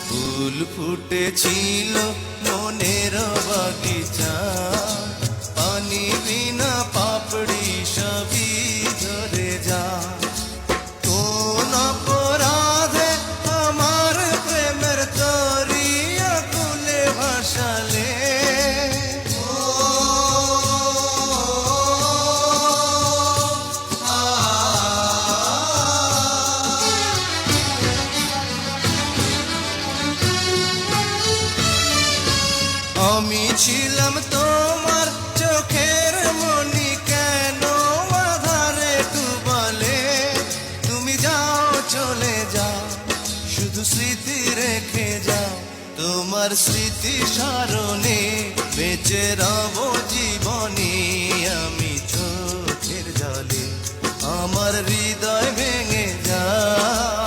ফুল ফুটেছিল মনের বাগিচা, পানি বিনা পাপড়ি সবই ঝরে যা। কোন অপরাধে আমার প্রেমের তরি আকুলে ভাসালে, আমি ছিলাম তোমার চোখের মনি, কেন আধারে ডুবালে? তুমি যাও চলে যাও, শুধু স্মৃতি রেখে যাও। তোমার স্মৃতি স্মরণে বেঁচে রব জীবনে, আমি চোখের জলে আমার হৃদয় ভেঙে যায়।